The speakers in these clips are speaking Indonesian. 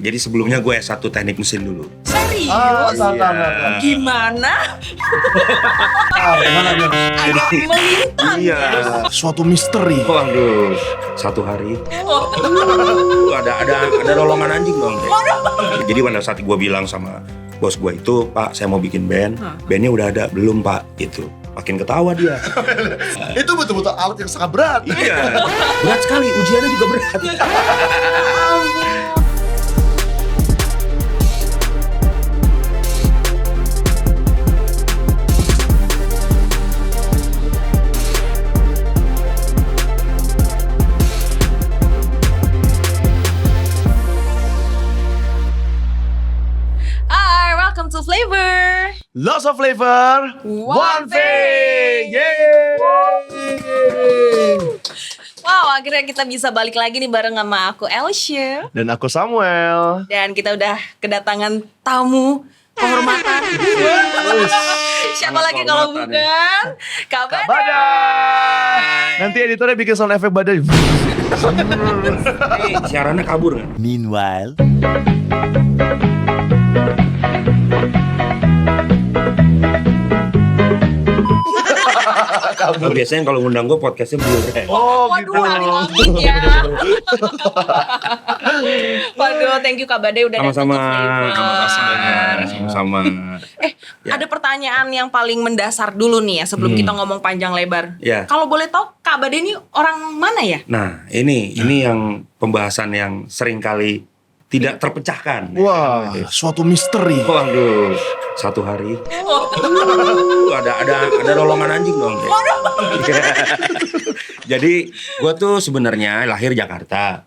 Jadi sebelumnya gue S1 teknik mesin dulu. Serius? Iya. Gimana? Gimana Bang? Agak melintang. Iya. Suatu misteri. Waduh, satu hari ada rolongan anjing dong. Jadi pada saat gue bilang sama bos gue itu, Pak, saya mau bikin band. Bandnya udah ada belum, Pak? Gitu. Makin ketawa dia. Itu betul-betul alat yang sangat berat. Iya. Berat sekali, ujiannya juga berat. Hi, welcome to Flavor. Lots of flavor, One thing. Yeay. Wow, akhirnya kita bisa balik lagi nih bareng sama aku Elsha. Dan aku Samuel. Dan kita udah kedatangan tamu kehormatan. Siapa Sangat lagi kalau kehormatan, bukan Kak Kak Badai. Badai. Nanti editornya bikin sound effect badai. Siarannya kabur kan? Meanwhile, Biasanya kalau ngundang gue podcastnya blur. Oh Waduh, gitu. maling ya. Waduh, thank you Kak Badai udah datang Sama-sama. ke Flavor. Sama-sama. Ya. Ada pertanyaan yang paling mendasar dulu nih ya sebelum kita ngomong panjang lebar. Ya. Kalau boleh tahu Kak Badai ini orang mana ya? Nah, ini yang pembahasan yang sering kali tidak terpecahkan. Wah, suatu misteri. Waduh, satu hari ada rolongan anjing dong. Jadi gue tuh sebenarnya lahir Jakarta,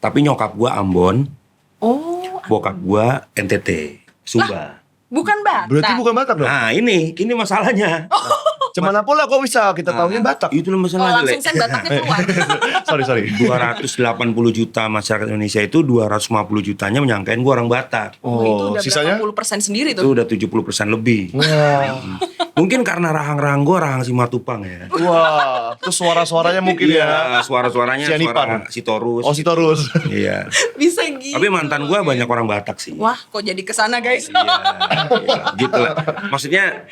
tapi nyokap gue Ambon, Oh, bokap gue NTT, Sumba. bukan Batak. Berarti bukan Batak dong? Nah ini masalahnya. Cuman pula kok bisa kita tahunya Batak? Itu Oh, masalahnya. langsung sen Bataknya keluar. Sorry. 280 juta masyarakat Indonesia itu 250 jutanya menyangkain gue orang Batak. Oh, itu udah sisanya? berapa puluh % sendiri Itu tuh. udah 70% lebih. Wah, Mungkin karena rahang-rahang gue rahang Simatupang ya. wah, terus suara-suaranya mungkin ya. Iya, suara-suaranya Sianipan. suara Sitorus. Oh, Sitorus. Iya. Bisa gitu. Tapi mantan gue banyak orang Batak sih. Wah, kok jadi kesana guys? Iya, gitu lah. Maksudnya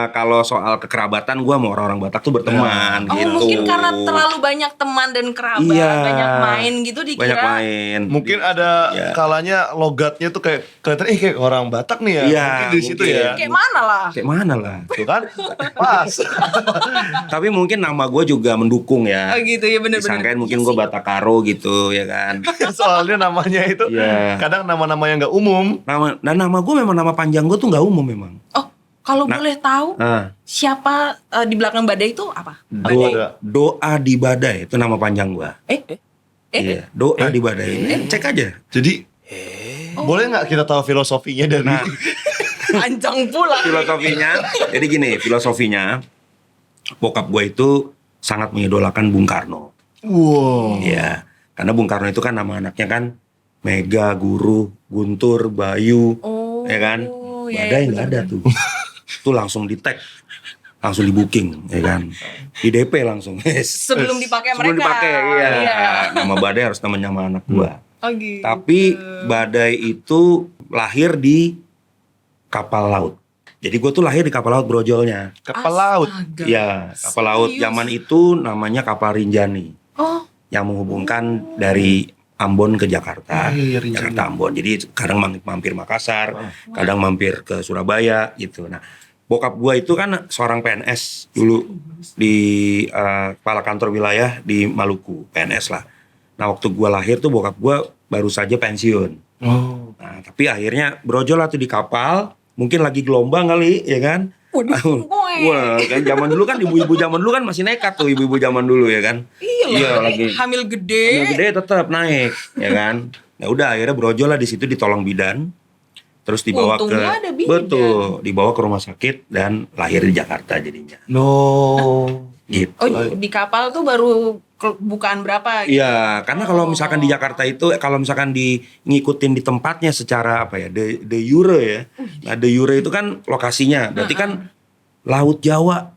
kalau soal kekerabatan gue sama orang-orang Batak tuh berteman Oh, gitu. mungkin karena terlalu banyak teman dan kerabat, Iya. banyak main gitu dikira. Banyak main. Mungkin ada Iya. kalanya logatnya tuh kayak kelihatan kayak orang Batak nih ya. Iya, Mungkin di situ mungkin. ya. Kayak mana lah? Kayak mana lah. Tuh kan? Pas. Tapi mungkin nama gue juga mendukung ya. Oh gitu ya, bener-bener. Disangkain mungkin gue Batakaro gitu ya kan. Soalnya namanya itu Iya. kadang nama-nama yang nggak umum. Nama gue memang nama panjang gue tuh nggak umum memang. Oh, kalau Nah. boleh tahu siapa di belakang Badai itu apa? Doa di Badai itu nama panjang gue. Iya, doa di Badai. Cek aja. Jadi boleh nggak kita tahu filosofinya dari Nah, Panjang pula. filosofinya. Jadi gini, filosofinya bokap gue itu sangat mengidolakan Bung Karno. wow. Iya, karena Bung Karno itu kan nama anaknya kan Mega, Guru, Guntur, Bayu, Oh, ya kan? iya, Badai iya, nggak ada tuh. Itu langsung di tag, langsung di booking, ya kan? Di DP langsung. Sebelum dipakai Sebelum mereka. dipakai, iya. Iya. Nama Badai harus nama anak gua. Oh gitu. Tapi Badai itu lahir di kapal laut. Jadi gue tuh lahir di kapal laut brojolnya. Kapal laut. Astaga. Ya, kapal laut. Serius? Zaman itu namanya kapal Rinjani. Oh, Yang menghubungkan dari Ambon ke Jakarta. Rinjani. Jakarta Ambon. Jadi kadang mampir Makassar, kadang mampir ke Surabaya gitu. Nah, bokap gue itu kan seorang PNS dulu di kepala kantor wilayah di Maluku, PNS lah. Nah, waktu gue lahir tuh bokap gue baru saja pensiun. Oh. Nah, tapi akhirnya brojol lah tuh di kapal. Mungkin lagi gelombang kali, ya kan? Wah, kan zaman dulu kan ibu-ibu zaman dulu kan masih nekat tuh ibu-ibu zaman dulu ya kan? iya lah. lagi Hamil gede. Hamil gede tetap naik, ya kan? Ya udah akhirnya brojol lah di situ ditolong bidan. Terus dibawa Untungnya ada bidan. betul, dibawa ke rumah sakit dan lahir di Jakarta jadinya. No. Gitu. Oh, di kapal tuh baru bukaan berapa? Gitu? Iya, karena kalau misalkan di Jakarta itu, kalau misalkan ngikutin di tempatnya secara apa ya, de jure ya. Nah, de jure itu kan lokasinya, berarti kan Laut Jawa.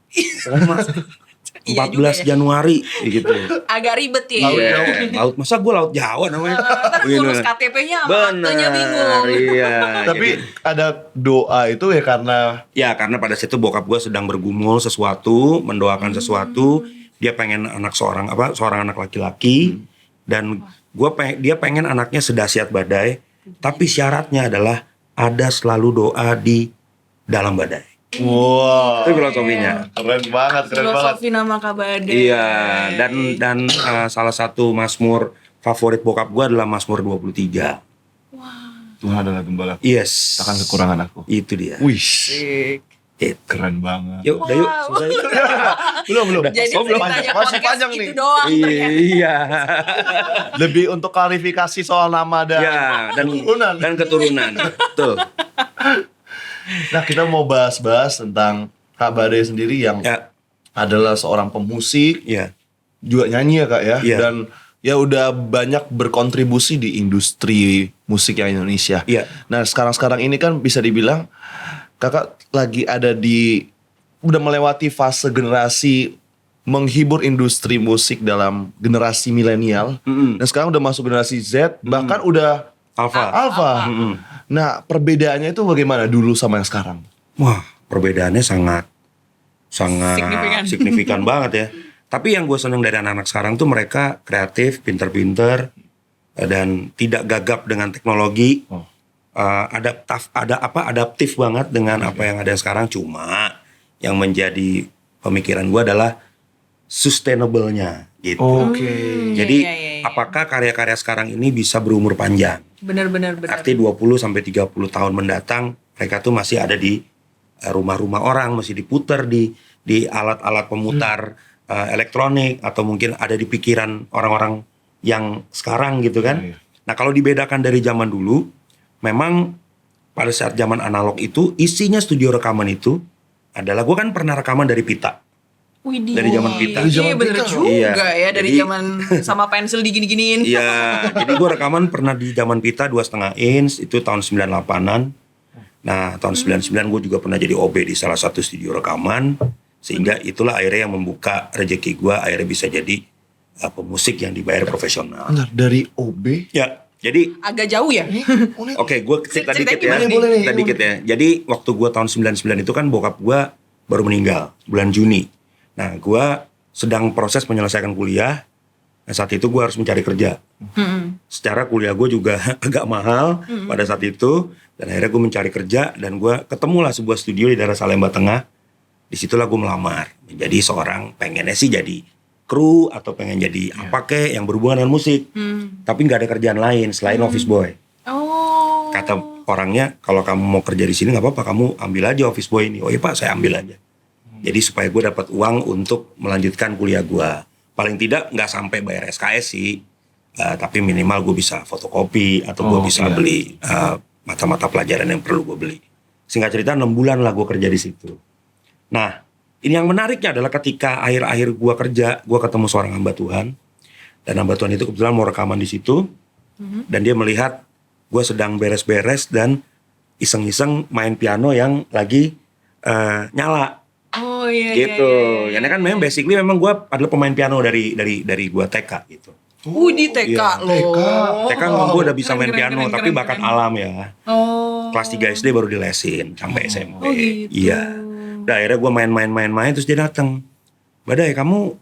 Iya 14 juga ya. Januari gitu. Agak ribet ya. Laut Iya, Jawa. laut masa gue laut Jawa namanya. Ntar ngurus KTP-nya sama aktenya bingung. Iya. Tapi Jadi, ada doa itu ya karena ya karena pada situ bokap gue sedang bergumul sesuatu, mendoakan sesuatu, dia pengen seorang anak laki-laki, dan dia pengen anaknya sedahsyat badai, tapi syaratnya adalah ada selalu doa di dalam badai. wow, Itu filosofinya. keren banget. Filosofi nama Kabadai. Iya, dan salah satu mazmur favorit bokap gue adalah Mazmur 23. Tuhan adalah gembala. Yes. Takkan kekurangan aku. Itu dia. Wih, Itu. keren banget. Yuk, udah yuk, selesai. Belum. Jadi belum. ceritanya Masih podcast panjang itu nih. doang. Iya. Lebih untuk klarifikasi soal nama dan Ya, dan keturunan. Betul. Nah, kita mau bahas-bahas tentang Kak Badai sendiri yang Ya, adalah seorang pemusik, ya. juga nyanyi ya Kak ya. Iya. Dan ya udah banyak berkontribusi di industri musik yang Indonesia. Iya. Nah, sekarang-sekarang ini kan bisa dibilang Kakak lagi ada udah melewati fase generasi menghibur industri musik dalam generasi milenial. Mm-mm. Dan sekarang udah masuk generasi Z, bahkan udah Alfa. Alpha. Mm-mm. Nah, perbedaannya itu bagaimana dulu sama yang sekarang? Wah, perbedaannya sangat signifikan banget ya. Tapi yang gue seneng dari anak-anak sekarang tuh mereka kreatif, pinter-pinter, dan tidak gagap dengan teknologi. Oh. Adaptif banget dengan apa yang ada sekarang. Cuma yang menjadi pemikiran gue adalah sustainable-nya gitu. Oke. Jadi Iya. apakah karya-karya sekarang ini bisa berumur panjang? Benar. Arti 20 sampai 30 tahun mendatang mereka tuh masih ada di rumah-rumah orang, masih diputar di alat-alat pemutar elektronik, atau mungkin ada di pikiran orang-orang yang sekarang gitu kan. Iya. Nah, kalau dibedakan dari zaman dulu, memang pada saat zaman analog itu isinya studio rekaman itu adalah, gue kan pernah rekaman dari pita. Widih. Dari zaman pita. Dari zaman Iya bener pita. juga Iya. ya. Dari Jadi- zaman sama pensil digini-giniin. Iya, jadi gue rekaman pernah di zaman pita 2,5 inch, itu tahun 98-an. Nah, tahun 99 gue juga pernah jadi OB di salah satu studio rekaman. Sehingga itulah akhirnya yang membuka rezeki gue, akhirnya bisa jadi pemusik yang dibayar profesional. Bentar, dari OB? Ya, jadi Agak jauh ya. oke, gue cerita Ceritanya dikit ya. gimana nih? Boleh nih. Cerita dikit ya. Jadi waktu gue tahun 99 itu kan bokap gue baru meninggal bulan Juni. Nah, gue sedang proses menyelesaikan kuliah. Nah, saat itu gue harus mencari kerja. Secara kuliah gue juga agak mahal pada saat itu. Dan akhirnya gue mencari kerja dan gue ketemulah sebuah studio di daerah Salemba Tengah. Disitulah gue melamar menjadi seorang, pengennya sih jadi kru atau pengen jadi apa kek yang berhubungan dengan musik. Tapi nggak ada kerjaan lain selain office boy. Oh. Kata orangnya, kalau kamu mau kerja di sini nggak apa-apa, kamu ambil aja office boy ini. Oh iya Pak, saya ambil aja. Jadi supaya gue dapat uang untuk melanjutkan kuliah gue. Paling tidak nggak sampai bayar SKS sih, tapi minimal gue bisa fotokopi atau gue bisa beli mata-mata pelajaran yang perlu gue beli. Singkat cerita 6 bulan lah gue kerja di situ. Nah, ini yang menariknya adalah ketika akhir-akhir gue kerja, gue ketemu seorang hamba Tuhan. Dan hamba Tuhan itu kebetulan mau rekaman di situ. Dan dia melihat gue sedang beres-beres dan iseng-iseng main piano yang lagi nyala. Oh iya. Gitu. Karena kan memang basically memang gue adalah pemain piano dari gue TK gitu. Di TK Iya. loh. TK memang gue udah bisa main Keren, piano, keren, tapi keren, bakat keren. alam ya. Oh. Kelas 3 SD baru dilesin sampai SMP. Oh, gitu. Iya. Udah akhirnya gue main terus dia datang. Badai kamu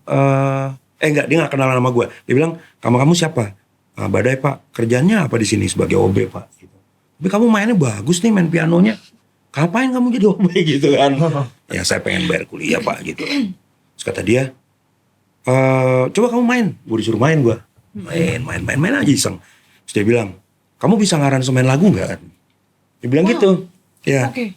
enggak, dia nggak kenal nama gue. Dia bilang, kamu siapa? Badai Pak, kerjanya apa di sini sebagai OB Pak? Gitu. Tapi kamu mainnya bagus nih, main pianonya. Kapan kamu jadi OB gitu kan? Ya saya pengen bayar kuliah Pak gitu. Terus kata dia, coba kamu main. Gue disuruh main gue. Main aja iseng. Terus dia bilang, kamu bisa ngaransemen lagu nggak? Dia bilang gitu. Ya. Oke.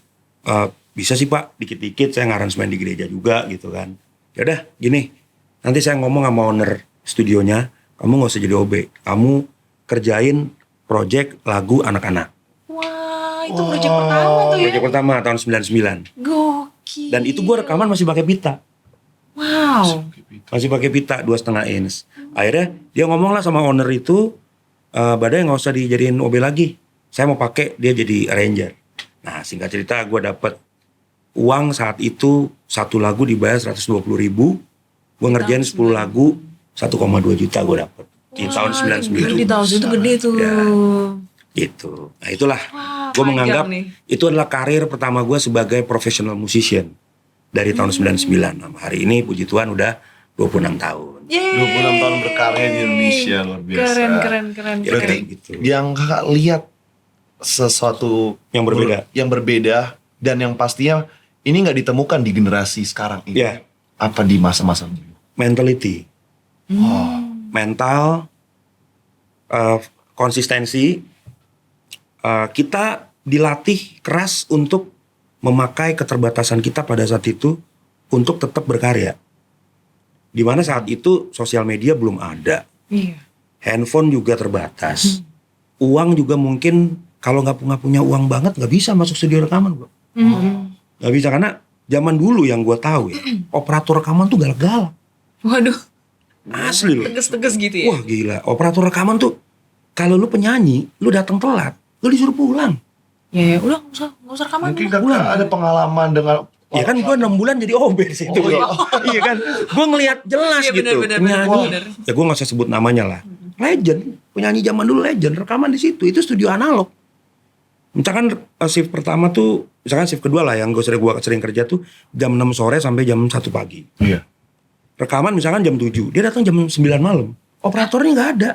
Bisa sih Pak, dikit-dikit saya ngaransemen di gereja juga gitu kan. Ya udah gini, nanti saya ngomong sama owner studionya, kamu nggak usah jadi OB, kamu kerjain project lagu anak-anak. Wah, itu proyek pertama tuh ya. Project pertama tahun 99. Gokil. Dan itu gue rekaman masih pakai pita. Wow. Masih pakai pita 2,5 inch. Akhirnya dia ngomong lah sama owner itu, Badai nggak usah dijadiin OB lagi. Saya mau pakai dia jadi arranger. Nah singkat cerita gue dapet uang saat itu satu lagu dibayar 120.000 Gue ngerjain 10 lagu 1,2 juta gue dapet di tahun 99. Di tahun itu gede tuh. Ya. Gitu. Nah itulah Wah, gue menganggap panjang nih. itu adalah karir pertama gue sebagai professional musician dari tahun 99. Nah, hari ini puji Tuhan udah 26 tahun. Yeay. 26 tahun berkarya di Indonesia, luar biasa. Keren. Berarti keren. gitu. Yang kakak lihat sesuatu Yang berbeda. yang berbeda dan yang pastinya ini nggak ditemukan di generasi sekarang ini. Ya. Apa di masa-masa dulu? Mentality, mental, konsistensi. Kita dilatih keras untuk memakai keterbatasan kita pada saat itu untuk tetap berkarya. Dimana saat itu sosial media belum ada, Iya. handphone juga terbatas, uang juga mungkin kalau nggak punya uang banget nggak bisa masuk studio rekaman, bro. Nggak bisa karena zaman dulu yang gue tahu ya, operator rekaman tuh galak-galak, Waduh, asli loh. tegas-tegas gitu ya. Wah gila, operator rekaman tuh kalau lu penyanyi, lu datang telat, lu disuruh pulang. Ya, udah nggak usah rekaman. Mungkin udah. kakak ada pengalaman dengan Ya kan gue 6 bulan jadi OB di situ. Oh, iya. Iya kan, gue ngelihat jelas Iya, gitu. benar, Penyanyi, benar. ya gue nggak usah sebut namanya lah. Legend, penyanyi zaman dulu legend, rekaman di situ. Itu studio analog. Misalkan shift pertama tuh, misalkan shift kedua lah yang gue sering kerja tuh jam 6 sore sampai jam 1 pagi. Iya. Rekaman misalkan jam 7, dia datang jam 9 malam. Operatornya nggak ada.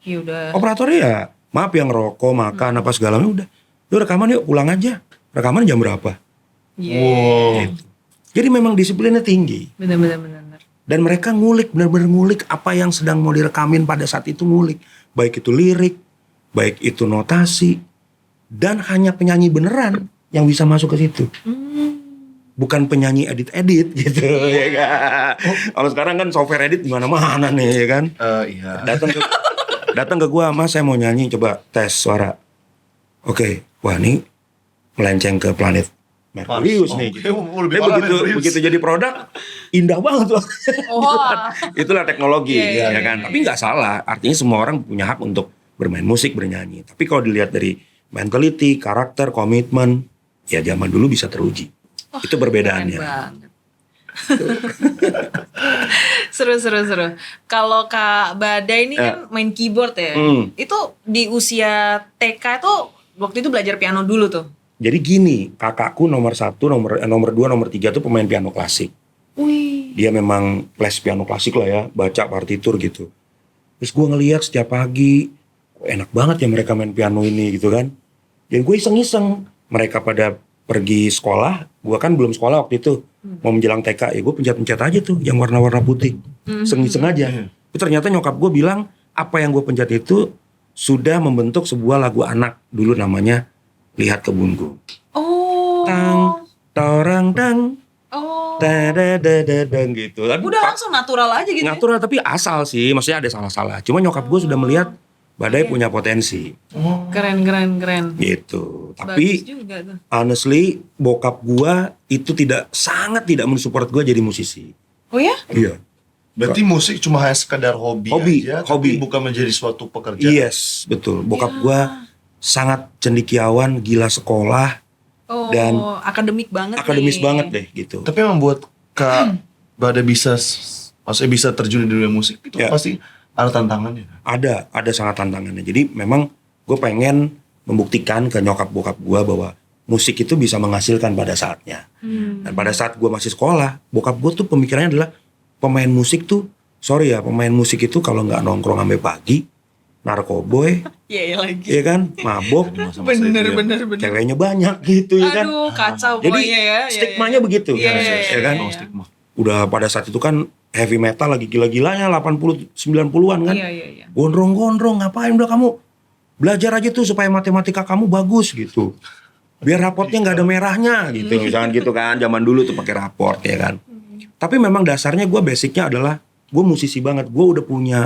Ya udah. Operatornya ya maaf yang ngerokok, makan apa segalanya udah. Lu rekaman yuk pulang aja. Rekaman jam berapa? Iya. Wow. Jadi memang disiplinnya tinggi. Bener. Dan mereka ngulik, benar-benar ngulik apa yang sedang mau direkamin pada saat itu ngulik. Baik itu lirik, baik itu notasi. Dan hanya penyanyi beneran yang bisa masuk ke situ. Bukan penyanyi edit-edit gitu ya kan. Kalau sekarang kan software edit gimana-mana nih ya kan. Iya. Datang ke gua, Mas saya mau nyanyi, coba tes suara. Oke, wah ini melenceng ke planet Merkurius Oh, nih. oke. Lebih Tapi parah begitu Merkurius. jadi produk, indah banget tuh. Wah. Itulah teknologi, Iya, ya kan. Tapi nggak salah. Artinya semua orang punya hak untuk bermain musik, bernyanyi. Tapi kalau dilihat dari mentality, karakter, komitmen, ya zaman dulu bisa teruji. Itu perbedaannya. Keren banget. Seru. Kalau Kak Badai ini kan main keyboard ya. Itu di usia TK itu waktu itu belajar piano dulu tuh. Jadi gini, kakakku nomor 1, nomor 2, nomor 3 tuh pemain piano klasik. Wih. Dia memang les piano klasik lah ya, baca partitur gitu. Terus gue ngeliat setiap pagi, kok enak banget ya mereka main piano ini gitu kan. Dan gue iseng-iseng, mereka pada pergi sekolah, gue kan belum sekolah waktu itu. Mau menjelang TK, ya gue pencet-pencet aja tuh yang warna-warna putih. Iseng-iseng aja. Tapi ternyata nyokap gue bilang, apa yang gue pencet itu sudah membentuk sebuah lagu anak. Dulu namanya Lihat Kebunku. Oh. Tang, torang, dang. Oh. Dadadadadang gitu kan. Udah langsung natural aja gitu. Natural tapi asal sih, maksudnya ada salah-salah. Cuma nyokap gue sudah melihat Badai punya potensi Keren. gitu. Bagus Tapi juga tuh. honestly bokap gue itu sangat tidak mensupport gue jadi musisi. Oh ya? Iya. Berarti musik cuma hanya sekadar hobi aja, hobi. tapi bukan menjadi suatu pekerjaan. Yes, betul. Bokap gue sangat cendekiawan, gila sekolah, Oh, dan akademik banget akademis nih. banget deh gitu. Tapi yang membuat Kak Bada bisa, maksudnya bisa terjun di dunia musik itu Ya. pasti ada tantangannya. Ada sangat tantangannya. Jadi memang gue pengen membuktikan ke nyokap bokap gue bahwa musik itu bisa menghasilkan pada saatnya. Dan pada saat gue masih sekolah, bokap gue tuh pemikirannya adalah pemain musik tuh, sorry ya, pemain musik itu kalau nggak nongkrong sampai pagi, narkoboy, Iya lagi. ya kan, mabok, Bener. ceweknya banyak gitu ya kan. Aduh, kacau Jadi pokoknya ya. stigmanya begitu, Iya, ya kan. No stigma. Udah pada saat itu kan heavy metal lagi gila-gilanya 80 90-an kan. Iya. Gondrong-gondrong, ngapain udah kamu belajar aja tuh supaya matematika kamu bagus gitu. Biar raportnya nggak ada merahnya gitu, misalkan gitu kan. Zaman dulu tuh pakai raport ya kan. Tapi memang dasarnya gue basicnya adalah gue musisi banget. Gue udah punya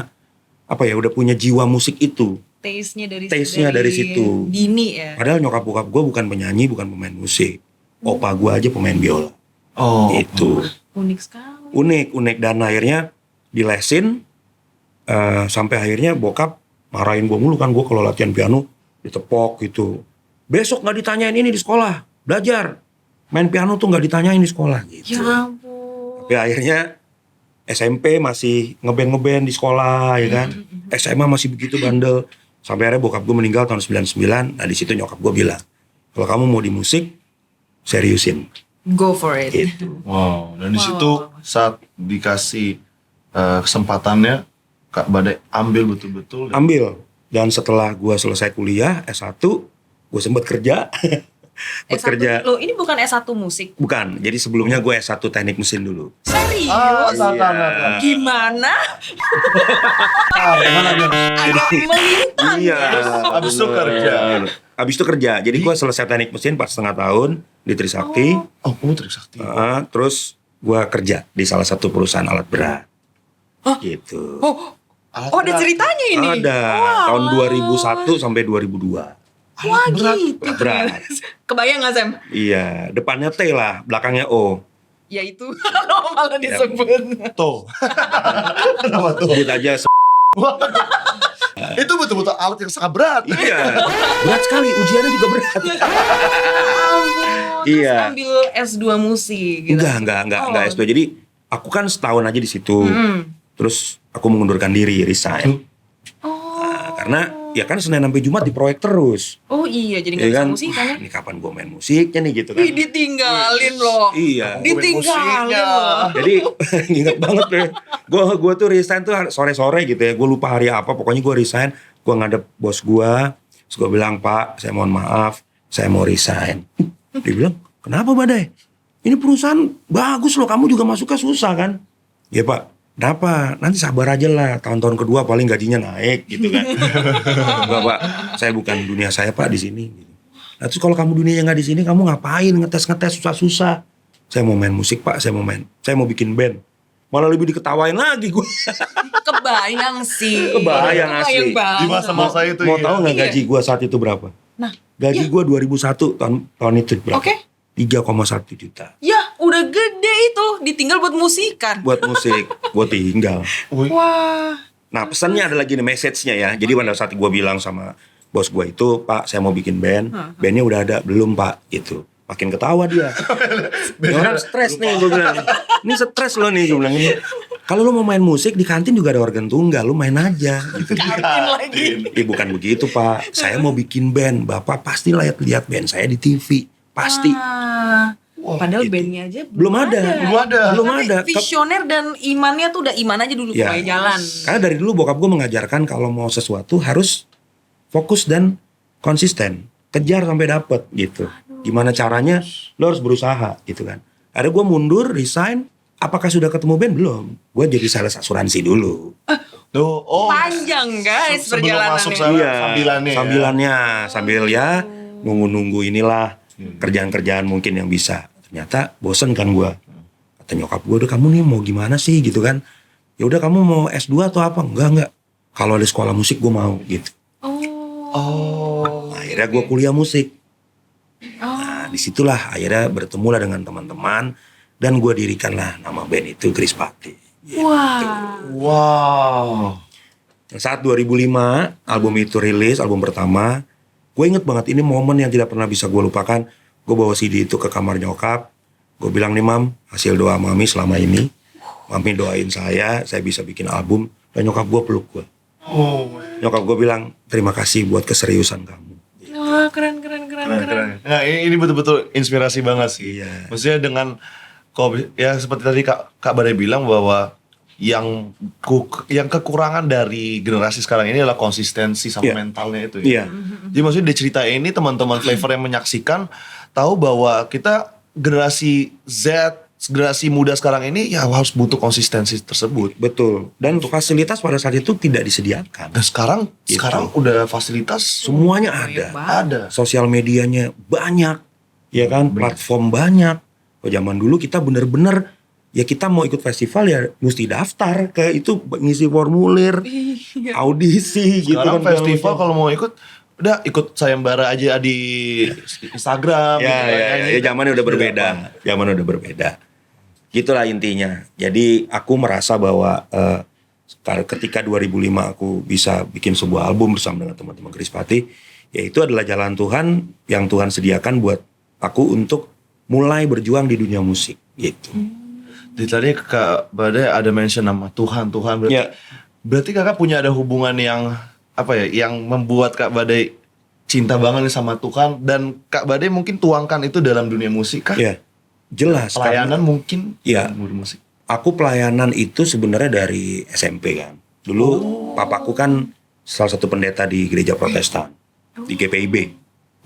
udah punya jiwa musik itu. Taste-nya dari situ. Dini ya. Padahal nyokap bokap gue bukan penyanyi, bukan pemain musik. Opa gue aja pemain biola. Oh, Itu Unik sekali. unik dan akhirnya dilesin sampai akhirnya bokap marahin gue mulu kan, gue kalau latihan piano ditepok gitu. Besok nggak ditanyain ini di sekolah, belajar main piano tuh nggak ditanyain di sekolah gitu. Ya ampun. Tapi akhirnya SMP masih ngeband di sekolah ya kan. SMA masih begitu bandel. Sampai akhirnya bokap gue meninggal tahun 99. Nah di situ nyokap gue bilang, kalau kamu mau di musik, seriusin. Go for it. Gitu. Wow, dan di situ saat dikasih kesempatannya, Kak Badai ambil betul-betul. Ambil. Dan setelah gue selesai kuliah S1, gue sempat kerja. Buat S1, kerja. Loh ini bukan S1 musik. Bukan, jadi sebelumnya gue S1 teknik mesin dulu. Serius? Iya. Gimana? Gimana Bion? Agak melintang Iya. ya. Abis itu kerja. Abis itu kerja. Jadi gue selesai teknik mesin 4,5 tahun di Trisakti. Oh, Trisakti. Terus gue kerja di salah satu perusahaan alat berat. Gitu. Oh, ada ceritanya ini? Ada. Wah. Tahun 2001 sampai 2002. Wah gitu. Berat. Kebayang gak Sam? Iya. Depannya T lah, belakangnya O. Ya itu malah disebut. Tuh. Kenapa tuh? Sebut aja. Itu betul-betul alat yang sangat berat. Iya. Berat sekali. Ujiannya juga berat. Iya. Terus ambil S2 musik gitu. Enggak S2. Jadi aku kan setahun aja di situ. Terus aku mengundurkan diri, resign. Karena ya kan Senin sampai Jumat di proyek terus. Oh iya, jadi gak Ya bisa kan? musik kan ya? Ini kapan gue main musiknya nih gitu kan. Ih, ditinggalin loh. Iya. Ditinggalin loh. Jadi inget banget deh. Gue tuh resign tuh sore-sore gitu ya. Gue lupa hari apa. Pokoknya gue resign. Gue ngadep bos gue. Terus gue bilang, Pak, saya mohon maaf. Saya mau resign. Dia bilang, kenapa Badai? Ini perusahaan bagus loh. Kamu juga masuknya susah kan? Ya Pak. Kenapa? Nanti sabar aja lah. Tahun-tahun kedua paling gajinya naik gitu kan. Enggak Pak. Saya bukan dunia saya Pak di sini. Nah, terus kalau kamu dunianya nggak di sini, kamu ngapain ngetes susah-susah? Saya mau main musik Pak. Saya mau bikin band. Malah lebih diketawain lagi gue. Kebayang sih. Kebayang asli. banget. Di masa-masa itu. Mau iya. tahu nggak Iya. gaji gue saat itu berapa? Nah, Gaji gue 2001 tahun itu berapa? Oke. 3,1 juta. Ya udah gede itu. Ditinggal buat musikan. Buat musik, gue tinggal. Wah. Nah pesannya ada lagi nih message-nya ya. Jadi pada saat gue bilang sama bos gue itu, Pak saya mau bikin band. Bandnya udah ada, belum Pak gitu. Makin ketawa dia. Orang stres nih gue bilang. Ini stres lo nih gue bilang ini. Kalau lo mau main musik di kantin juga ada organ tunggal, lo main aja gitu. Kantin lagi. Bukan begitu Pak. Saya mau bikin band. Bapak pasti lihat band saya di TV. Pasti. Padahal gitu. bandnya aja Belum ada. Belum Tapi ada. visioner dan imannya tuh udah iman aja dulu Ya. supaya jalan. Karena dari dulu bokap gue mengajarkan kalau mau sesuatu harus fokus dan konsisten. Kejar sampai dapet gitu. Gimana caranya? Lo harus berusaha gitu kan. Ada gue mundur, resign. Apakah sudah ketemu band? Belum. Gue jadi sales asuransi dulu. Tuh, Panjang guys sebelum masuk perjalanannya. sana sambilannya. Sambilannya. Sambil ya nunggu-nunggu inilah. Kerjaan-kerjaan mungkin yang bisa. Ternyata bosen kan gue. Kata nyokap gue, udah kamu nih mau gimana sih gitu kan. Ya udah kamu mau S2 atau apa? Enggak. Kalau ada sekolah musik gue mau gitu. Oh. Akhirnya gue kuliah musik. Nah disitulah akhirnya bertemulah dengan teman-teman. Dan gue dirikanlah nama band itu Krispati. Wah. Wow. Saat 2005 album itu rilis, album pertama. Gue inget banget ini momen yang tidak pernah bisa gue lupakan. Gue bawa CD itu ke kamar nyokap. Gue bilang nih Mam, hasil doa Mami selama ini. Mami doain saya bisa bikin album. Dan nyokap gue peluk gue. Oh. Nyokap gue bilang, terima kasih buat keseriusan kamu. Wah, keren. Keren. Nah ini betul-betul inspirasi banget sih. Iya. Maksudnya dengan ya seperti tadi Kak Badai bilang bahwa yang kekurangan dari generasi sekarang ini adalah konsistensi sama Iya. mentalnya itu Iya. ya. Jadi maksudnya di cerita ini teman-teman Flavor yang menyaksikan tahu bahwa kita generasi Z, generasi muda sekarang ini ya harus butuh konsistensi tersebut. Betul. Dan fasilitas pada saat itu tidak disediakan. Dan sekarang Gitu. udah fasilitas Semuanya ada. ada. Sosial medianya banyak. Ya kan? Platform banyak. Kalau zaman dulu kita bener-bener ya kita mau ikut festival ya mesti daftar ke itu ngisi formulir, audisi gitu Sekarang kan. festival kalau mau ikut udah ikut sayembara aja di Instagram. Ya, gitu kan. ya, zamannya udah berbeda. Zamannya udah berbeda. Gitulah intinya. Jadi aku merasa bahwa ketika 2005 aku bisa bikin sebuah album bersama dengan teman-teman Krispati, ya itu adalah jalan Tuhan yang Tuhan sediakan buat aku untuk mulai berjuang di dunia musik gitu. Di tadi Kak Badai ada mention nama Tuhan berarti. Ya. Berarti Kakak punya ada hubungan yang apa ya, yang membuat Kak Badai cinta banget nih sama Tuhan, dan Kak Badai mungkin tuangkan itu dalam dunia musik kah? Ya, jelas. Pelayanan karena mungkin Iya. dalam dunia musik. aku pelayanan itu sebenarnya dari SMP kan. Dulu papaku kan salah satu pendeta di gereja Protestan di GPIB.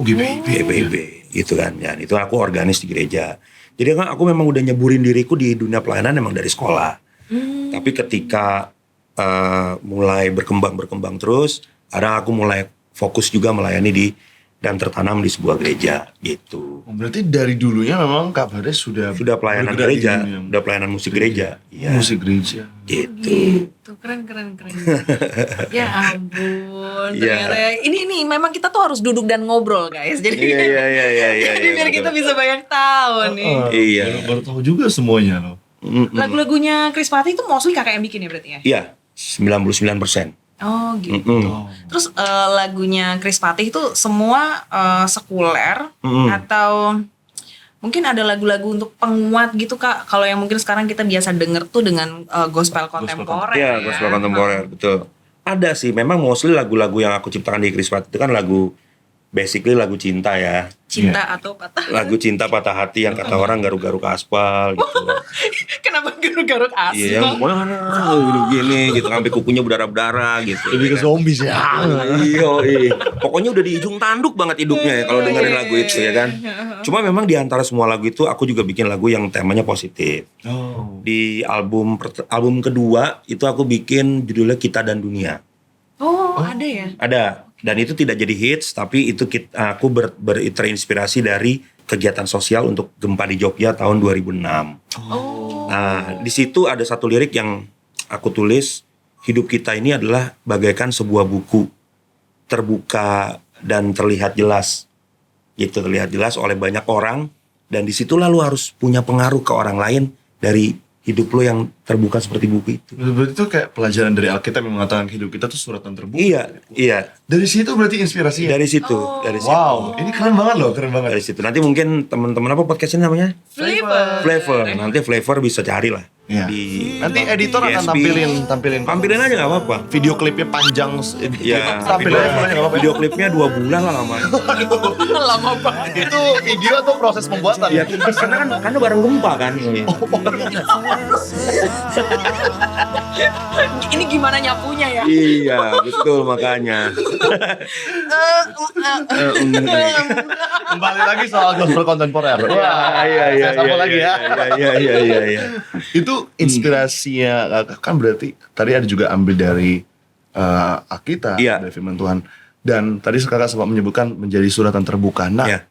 GPIB gitu kan. Ya, itu aku organis di gereja. Jadi kan aku memang udah nyeburin diriku di dunia pelayanan memang dari sekolah. Tapi ketika mulai berkembang terus, ada aku mulai fokus juga melayani dan tertanam di sebuah gereja gitu. Berarti dari dulunya memang Kak Badai sudah Pelayanan bergerak di gereja, dunia udah pelayanan musik gereja. Iya. musik gereja. Gitu. Gitu, keren. Ya ampun, Iya. ternyata ini memang kita tuh harus duduk dan ngobrol guys. Jadi jadi biar kita bisa banyak tahu nih. Iya. Baru tahu juga semuanya loh. Lagu-lagunya Chris Pati itu mostly kakak yang bikin ya berarti ya? Iya, 99%. Oh gitu. Terus lagunya Chris Patih itu semua sekuler atau mungkin ada lagu-lagu untuk penguat gitu Kak? Kalau yang mungkin sekarang kita biasa denger tuh dengan gospel kontemporer. Iya, gospel kontemporer, betul. Ada sih, memang mostly lagu-lagu yang aku ciptakan di Chris Pat itu kan lagu basically lagu cinta ya. Cinta atau patah. Lagu cinta patah hati yang kata orang garuk-garuk aspal gitu. Kenapa garuk-garuk Iya, yang aspal? pokoknya gini gitu sampai kukunya berdarah-darah gitu. Lebih ke zombies ya. Iya. Pokoknya udah di ujung tanduk banget hidupnya ya kalau dengerin lagu itu ya kan. Cuma memang di antara semua lagu itu aku juga bikin lagu yang temanya positif. Oh. Di album kedua itu aku bikin judulnya Kita dan Dunia. Oh, ada ya? Ada, dan itu tidak jadi hits, tapi itu aku terinspirasi dari kegiatan sosial untuk gempa di Jogja tahun 2006. Oh. Nah, di situ ada satu lirik yang aku tulis, hidup kita ini adalah bagaikan sebuah buku terbuka dan terlihat jelas. Gitu, terlihat jelas oleh banyak orang, dan di situ lalu harus punya pengaruh ke orang lain dari hidup lo yang terbuka seperti buku itu. Berarti itu kayak pelajaran dari Alkitab yang mengatakan hidup kita tuh suratan terbuka. Iya. Dari situ berarti inspirasinya. Dari situ. Wow, ini keren banget loh, keren banget. Dari situ. Nanti mungkin teman-teman apa podcastnya namanya? Flavor. Nanti Flavor bisa cari lah. Iya. Nanti editor di akan SB. Tampilin aja nggak apa-apa. Video klipnya panjang. Ya, Tampilin aja nggak apa-apa. video klipnya 2 bulan lah lamanya. Lama banget. Itu video atau proses pembuatan? Ya, karena bareng gempa kan. Ini gimana nyapunya ya? Iya, betul makanya. Kembali lagi soal gospel kontemporer. Wah, Iya. Sama lagi ya. Iya. Itu inspirasinya kan berarti tadi ada juga ambil dari Alkitab, Iya. dari firman Tuhan. Dan tadi kakak sempat menyebutkan menjadi suratan terbuka. Nah, Iya.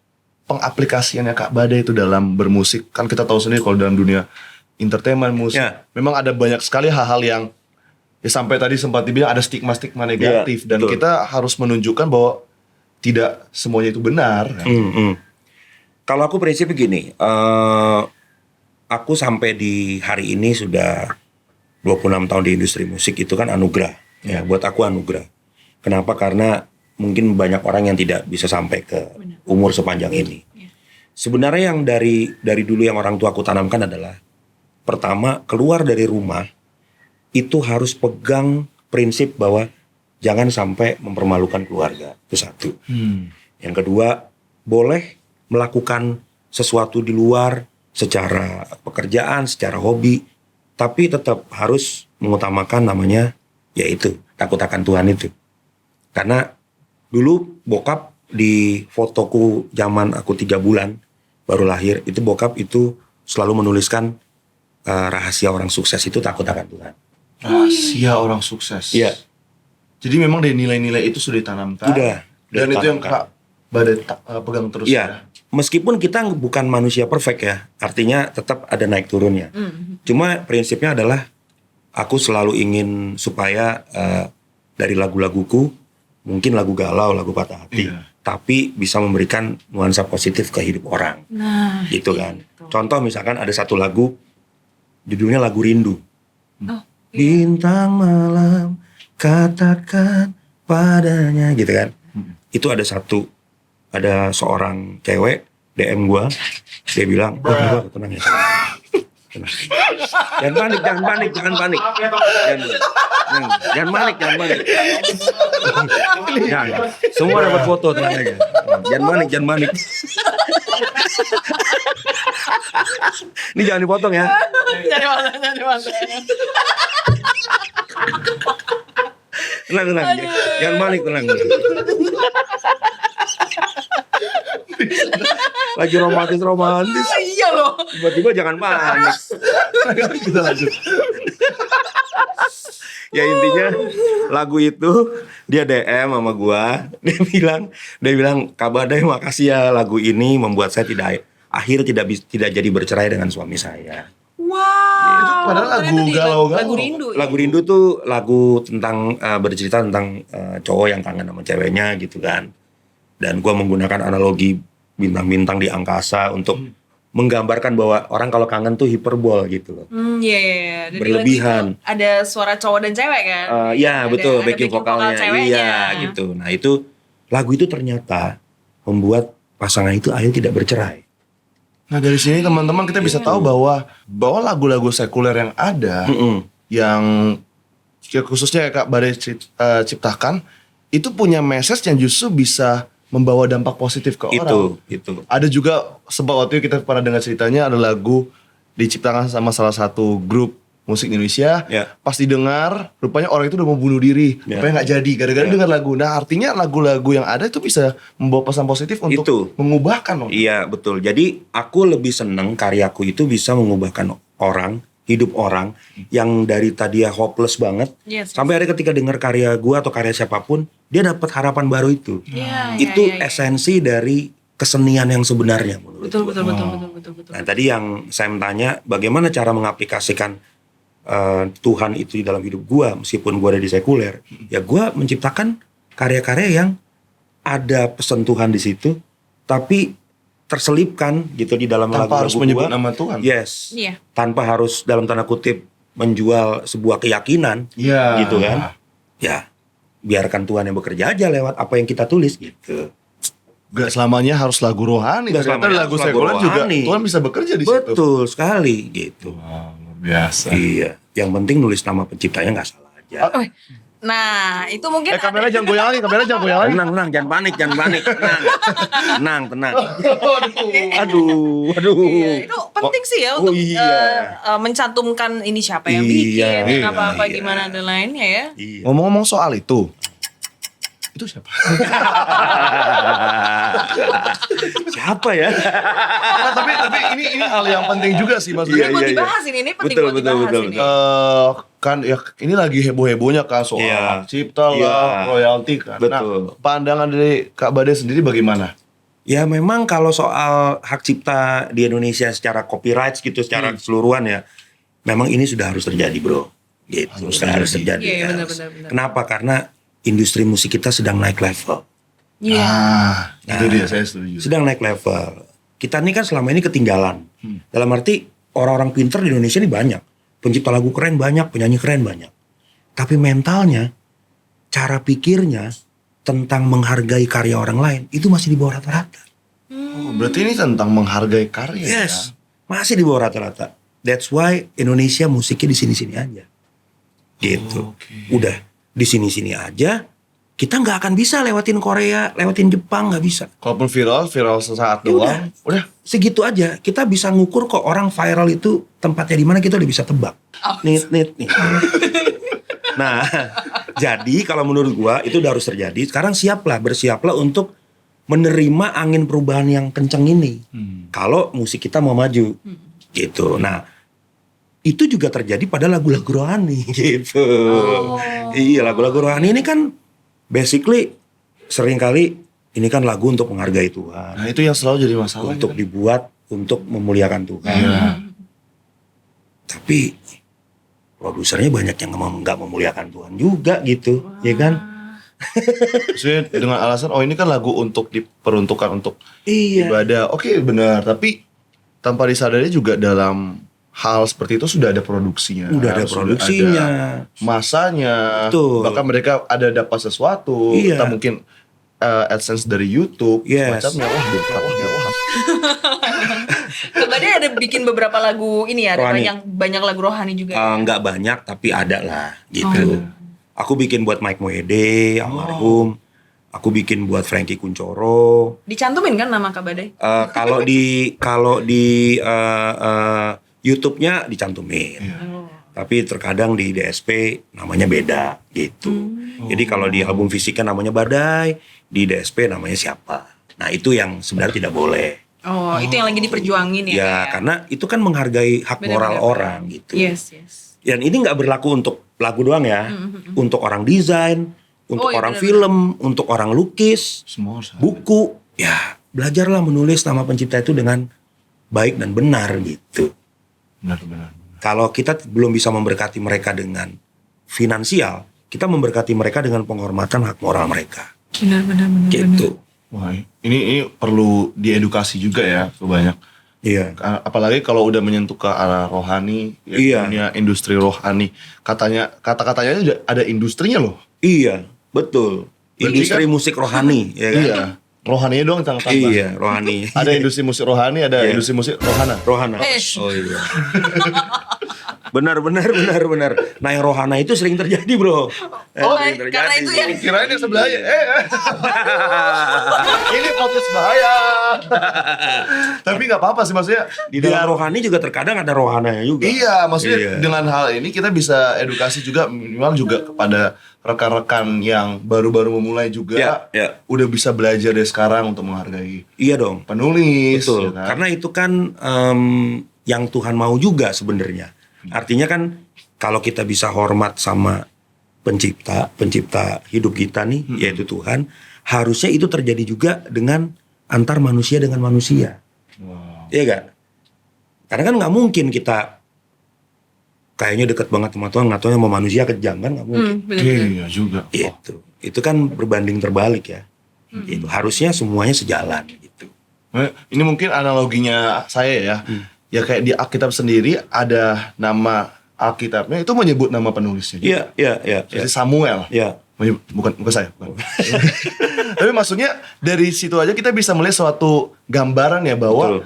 pengaplikasiannya Kak Badai itu dalam bermusik, kan kita tahu sendiri kalau dalam dunia entertainment musik, Iya. memang ada banyak sekali hal-hal yang ya sampai tadi sempat dibilang ada stigma-stigma negatif, Iya, dan betul. kita harus menunjukkan bahwa tidak semuanya itu benar. Kan? Kalau aku prinsipnya gini, aku sampai di hari ini sudah 26 tahun di industri musik, itu kan anugerah. Ya, buat aku anugerah. Kenapa? Karena mungkin banyak orang yang tidak bisa sampai ke umur sepanjang ini. Sebenarnya yang dari dulu yang orang tua aku tanamkan adalah, pertama, keluar dari rumah itu harus pegang prinsip bahwa jangan sampai mempermalukan keluarga. Itu satu. Yang kedua, boleh melakukan sesuatu di luar secara pekerjaan, secara hobi, tapi tetap harus mengutamakan namanya, yaitu takut akan Tuhan itu. Karena dulu bokap di fotoku zaman aku 3 bulan baru lahir, itu bokap itu selalu menuliskan rahasia orang sukses itu takut akan Tuhan. Rahasia orang sukses. Iya. Jadi memang dari nilai-nilai itu sudah ditanamkan. Udah Dan itu yang ditanamkan. Kak Badai pegang terus. Iya. Meskipun kita bukan manusia perfect ya, artinya tetap ada naik turunnya. Cuma prinsipnya adalah aku selalu ingin supaya dari lagu-laguku, mungkin lagu galau, lagu patah hati, Iya. tapi bisa memberikan nuansa positif ke hidup orang. Nah, Gitu kan. Contoh misalkan ada satu lagu, judulnya lagu Rindu. Oh, Bintang malam katakan padanya, gitu kan. Itu ada seorang cewek DM gua, dia bilang, "Oh, gua tenang ya. Jangan panik. Jangan, panik. Jangan. Semua dapat foto tenang aja. Jangan panik. Ini jangan dipotong ya. Jangan dimakan. Tenang. Jangan panik, tenang. Lagi romantis. Iya loh. Tiba-tiba jangan panik. Kita lanjut. Ya intinya lagu itu dia DM sama gua, dia bilang Kak Badai makasih ya, lagu ini membuat saya tidak jadi bercerai dengan suami saya. Wow. Itu padahal lagu Ternyata galau-galau. Lagu rindu. Ya? Lagu Rindu tuh lagu tentang bercerita tentang cowok yang kangen sama ceweknya gitu kan. Dan gua menggunakan analogi bintang-bintang di angkasa untuk menggambarkan bahwa orang kalau kangen tuh hiperbol gitu loh. Iya. Dan di Berlebihan. lagu itu ada suara cowok dan cewek kan? Iya betul, ada backing vokalnya. ceweknya. Iya gitu. Nah itu lagu itu ternyata membuat pasangan itu akhirnya tidak bercerai. Nah dari sini teman-teman kita bisa tahu bahwa lagu-lagu sekuler yang ada, yang khususnya Kak Badai ciptakan, itu punya message yang justru bisa membawa dampak positif ke orang. Itu. Ada juga sebab waktu itu kita pernah dengar ceritanya, ada lagu diciptakan sama salah satu grup musik Indonesia. Ya. Pas didengar, rupanya orang itu udah mau bunuh diri. Ya. Rupanya nggak jadi gara-gara dengar lagu. Nah artinya lagu-lagu yang ada itu bisa membawa pesan positif untuk Itu. mengubahkan loh. Iya betul. Jadi aku lebih seneng karyaku itu bisa mengubahkan hidup orang yang dari tadi hopeless banget, Yes. sampai ada ketika dengar karya gua atau karya siapapun, dia dapat harapan baru itu. Iya, Itu iya. esensi dari kesenian yang sebenarnya menurut Betul. Nah tadi yang Sam tanya, bagaimana cara mengaplikasikan Tuhan itu di dalam hidup gua meskipun gua ada di sekuler, ya gua menciptakan karya-karya yang ada pesan Tuhan di situ, tapi terselipkan gitu di dalam Tanpa lagu-lagu harus menyebut gua. nama Tuhan. Yes. Iya. Tanpa harus dalam tanda kutip menjual sebuah keyakinan, Iya. gitu kan? Ya, biarkan Tuhan yang bekerja aja lewat apa yang kita tulis gitu. Gak selamanya harus lagu rohani. Gak Ternyata selamanya lagu harus lagu sekuler juga rohani. Tuhan bisa bekerja di situ. Betul sekali gitu. Wow, luar biasa. Iya, yang penting nulis nama penciptanya nggak salah aja. Nah, itu mungkin Kamera jangan goyang lagi, Tenang, jangan panik. Tenang. Aduh. Iya, itu penting sih ya untuk mencantumkan ini siapa yang bikin, apa-apa gimana dan lainnya ya. Iya. Ngomong-ngomong soal itu siapa? Siapa ya? Nah, tapi ini hal yang penting juga sih maksudnya. Ini buat dibahas ini penting buat dibahas ini. Kan ya ini lagi heboh-hebohnya kan soal hak cipta lah, royalti kan. Betul. Nah, pandangan dari Kak Badai sendiri bagaimana? Ya memang kalau soal hak cipta di Indonesia secara copyright gitu secara keseluruhan ya, memang ini sudah harus terjadi bro. Gitu, harus terjadi. Iya, ya. benar. Kenapa? Karena industri musik kita sedang naik level. Iya. Itu dia saya setuju. Sedang naik level. Kita ini kan selama ini ketinggalan. Dalam arti orang-orang pinter di Indonesia ini banyak. Pencipta lagu keren banyak, penyanyi keren banyak. Tapi mentalnya, cara pikirnya tentang menghargai karya orang lain itu masih di bawah rata-rata. Oh, berarti ini tentang menghargai karya ya? Yes, masih di bawah rata-rata. That's why Indonesia musiknya di sini-sini aja. Gitu. Udah di sini-sini aja. Kita nggak akan bisa lewatin Korea, lewatin Jepang, nggak bisa. Kalaupun viral sesaat Ya doang, udah. Segitu aja. Kita bisa ngukur kok orang viral itu tempatnya di mana, kita udah bisa tebak. Nih. Nah, jadi kalau menurut gua itu udah harus terjadi. Sekarang bersiaplah untuk menerima angin perubahan yang kenceng ini. Kalau musik kita mau maju, gitu. Nah, itu juga terjadi pada lagu-lagu rohani, gitu. Iya, lagu-lagu rohani ini kan basically seringkali ini kan lagu untuk menghargai Tuhan. Nah itu yang selalu jadi masalah. Untuk dibuat untuk memuliakan Tuhan. Tapi produsernya banyak yang nggak memuliakan Tuhan juga gitu, ya kan? Maksudnya dengan alasan ini kan lagu untuk diperuntukkan untuk Iya. ibadah. Oke, benar, tapi tanpa disadari juga dalam hal seperti itu sudah ada produksinya. Udah ada produksinya. Ada masanya. Betul. Bahkan mereka ada dapat sesuatu. Iya. Entah mungkin AdSense dari YouTube. Yes. Semacamnya. Wah. Kebada Badai ada bikin beberapa lagu ini ya, ada Rohani. banyak lagu rohani juga. Nggak banyak tapi ada lah gitu. Aku bikin buat Mike Mohede, almarhum. Aku bikin buat Frankie Kuncoro. Dicantumin kan nama Kak Badai? Kalau di YouTube-nya dicantumin. Tapi terkadang di DSP namanya beda gitu. Jadi kalau di album fisiknya namanya Badai, di DSP namanya siapa. Nah itu yang sebenarnya tidak boleh. Oh, itu yang lagi diperjuangin ya. Ya karena itu kan menghargai hak moral Benar-benar. orang gitu. Yes. Dan ini nggak berlaku untuk lagu doang ya. Untuk orang desain, untuk iya, orang benar-benar. film, untuk orang lukis, Semua harus ada. buku. Ya belajarlah menulis nama pencipta itu dengan baik dan benar gitu. Benar. Kalau kita belum bisa memberkati mereka dengan finansial, kita memberkati mereka dengan penghormatan hak moral mereka. Benar. Gitu. Wah, ini perlu diedukasi juga ya banyak. Iya. Apalagi kalau udah menyentuh ke arah rohani, ya, Iya. dunia industri rohani. Kata-katanya juga ada industrinya loh. Iya, betul. Berarti Industri kan- musik rohani, ya kan? Iya. Rohaninya doang tambah. Iya, rohani. Ada industri musik rohani, ada Iya. industri musik rohana. Rohana. Oh iya. Benar. Nah yang rohana itu sering terjadi bro. Sering karena itu yang Kirain yang sebelahnya. Ini podcast bahaya. Tapi nggak apa-apa sih maksudnya. Di dalam rohani juga terkadang ada rohananya juga. Iya, maksudnya Iya. dengan hal ini kita bisa edukasi juga minimal juga kepada rekan-rekan yang baru-baru memulai juga. Ya. Udah bisa belajar dari sekarang untuk menghargai Iya dong. penulis. Betul. ya kan? Karena itu kan yang Tuhan mau juga sebenarnya. Artinya kan kalau kita bisa hormat sama pencipta hidup kita nih, yaitu Tuhan, harusnya itu terjadi juga dengan antar manusia dengan manusia. Wow. Iya gak? Karena kan nggak mungkin kita kayaknya deket banget sama Tuhan, nggak tahu sama manusia kejam kan nggak mungkin. benar. Iya juga. Itu kan berbanding terbalik ya. Itu harusnya semuanya sejalan gitu. Ini mungkin analoginya saya ya. Ya kayak di Alkitab sendiri ada nama Alkitabnya itu menyebut nama penulisnya. juga. Iya. Seperti Samuel. Iya. Bukan saya. Bukan. Tapi maksudnya dari situ aja kita bisa melihat suatu gambaran ya bahwa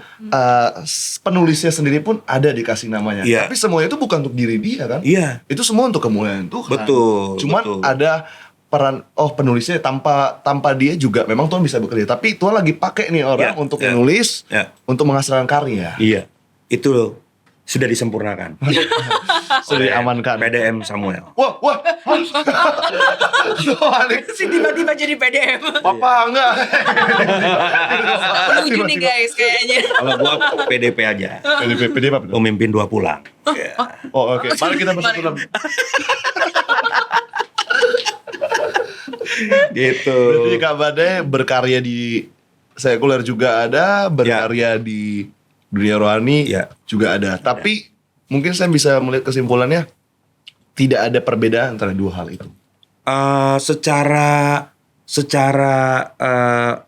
penulisnya sendiri pun ada dikasih namanya. Iya. Tapi semuanya itu bukan untuk diri dia kan? Iya. Itu semua untuk kemuliaan Tuhan. Betul, Cuman betul. ada peran penulisnya tanpa dia juga memang Tuhan bisa bekerja. Tapi Tuhan lagi pakai nih orang Iya, untuk iya. menulis, Iya. untuk menghasilkan karya. Iya. Itu sudah disempurnakan. Sudah diamankan. PDM Samuel. Wah. Tiba-tiba jadi PDM. Papa enggak. Menuju nih guys kayaknya. Kalau gua PDP aja. PD apa? Pemimpin dua pulang. Ya. Oh oke. Mari kita bersatu dalam. Gitu. Berarti Kak Badai berkarya di sekuler juga ada, berkarya di dunia rohani Ya. juga ada. Tapi mungkin saya bisa melihat kesimpulannya tidak ada perbedaan antara dua hal itu. Secara